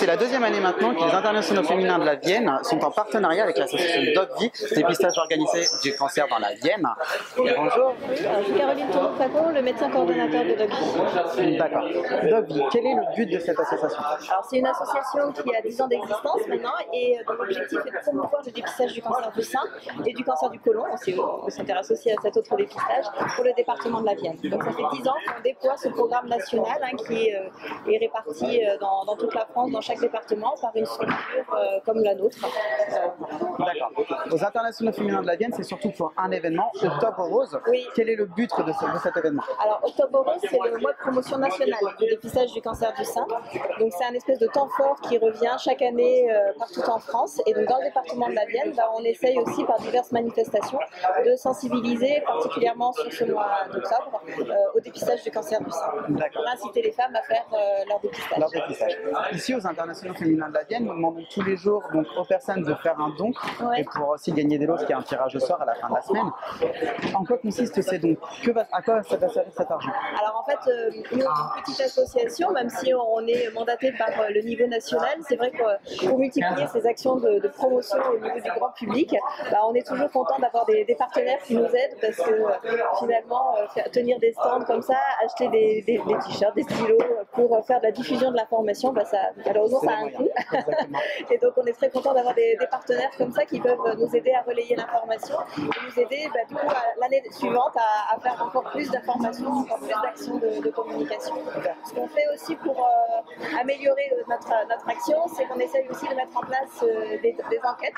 C'est la deuxième année maintenant que les internationaux féminins de la Vienne sont en partenariat avec l'association DocVie, dépistage organisé du cancer dans la Vienne. Bonjour. Oui, je suis Caroline Tourneau-Facon, le médecin coordonnateur de DocVie. D'accord. DocVie, quel est le but de cette association? Alors, c'est une association qui a 10 ans d'existence maintenant et dont l'objectif est de promouvoir le dépistage du cancer du sein et du cancer du côlon. On s'intéresse aussi à cet autre dépistage pour le département de la Vienne. Donc ça fait 10 ans qu'on déploie ce programme national qui est réparti dans toute la France, dans chaque département, par une structure comme la nôtre. D'accord. Aux internationaux féminins de la Vienne, c'est surtout pour un événement, Octobre Rose. Oui. Quel est le but de cet événement? Alors, Octobre Rose, c'est le mois de promotion nationale du dépistage du cancer du sein. Donc, c'est un espèce de temps fort qui revient chaque année partout en France. Et donc, dans le département de la Vienne, on essaye aussi par diverses manifestations de sensibiliser particulièrement sur ce mois d'octobre au dépistage du cancer du sein. Pour inciter les femmes à faire leur dépistage. Ici, aux internationaux féminins de la Vienne, nous demandons tous les jours donc, aux personnes de faire un don et pour aussi gagner des lots, qui est un tirage au sort à la fin de la semaine. En quoi consiste ces dons? À quoi ça va servir cet argent? Alors en fait, nous, on est une petite association, même si on est mandaté par le niveau national, c'est vrai que pour multiplier ces actions de promotion au niveau du grand public, on est toujours content d'avoir des partenaires qui nous aident parce que finalement, tenir des stands comme ça, acheter des t-shirts, des stylos pour faire de la diffusion de l'information, malheureusement ça a un coût. Et donc on est très content d'avoir des partenaires comme ça qui peuvent nous aider à relayer l'information et nous aider du coup l'année suivante à faire encore plus d'informations, encore plus d'actions de communication. Ce qu'on fait aussi pour améliorer notre action, c'est qu'on essaye aussi de mettre en place des enquêtes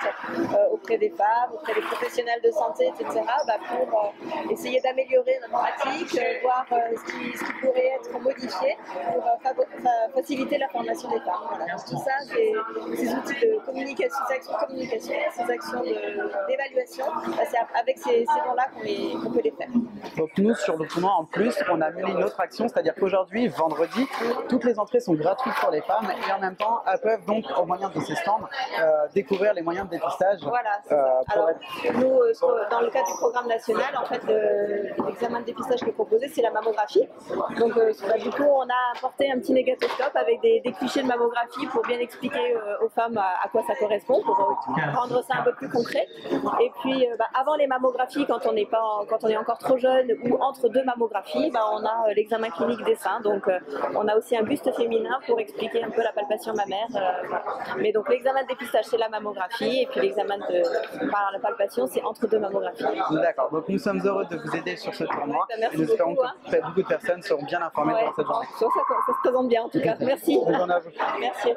auprès des femmes, auprès des professionnels de santé, etc. Pour essayer d'améliorer notre pratique, voir ce qui pourrait être modifié pour faciliter la formation des femmes. Voilà. Tout ça, ces outils de communication, ces actions de communication, ces actions d'évaluation, c'est avec ces dons-là qu'on peut les faire. Donc nous, sur le tournoi, en plus, on a mené une autre action, c'est-à-dire qu'aujourd'hui, vendredi, toutes les entrées sont gratuites pour les femmes et en même temps, elles peuvent donc, au moyen de ces stands, découvrir les moyens de dépistage. Voilà, c'est ça. Alors, nous, dans le cadre du programme national, en fait, l'examen de dépistage qui est proposé, c'est la mammographie. Donc, du coup, on a apporté un petit négatoscope avec des clichés de mammographie pour bien expliquer aux femmes à quoi ça correspond, pour rendre ça un peu plus concret. Et puis, avant les mammographies, quand on est encore trop jeune ou entre deux mammographies, on a l'examen clinique des seins. Donc, on a aussi un buste féminin pour expliquer un peu la palpation mammaire. Mais donc, l'examen de dépistage, c'est la mammographie. Et puis, l'examen par la palpation, c'est entre deux mammographies. D'accord. Donc, nous sommes heureux de vous aider sur ce tournoi. Merci et nous espérons beaucoup, que beaucoup de personnes seront bien informées dans cette journée. Ça se présente bien, en tout cas. Merci. Bonne journée à vous. Merci.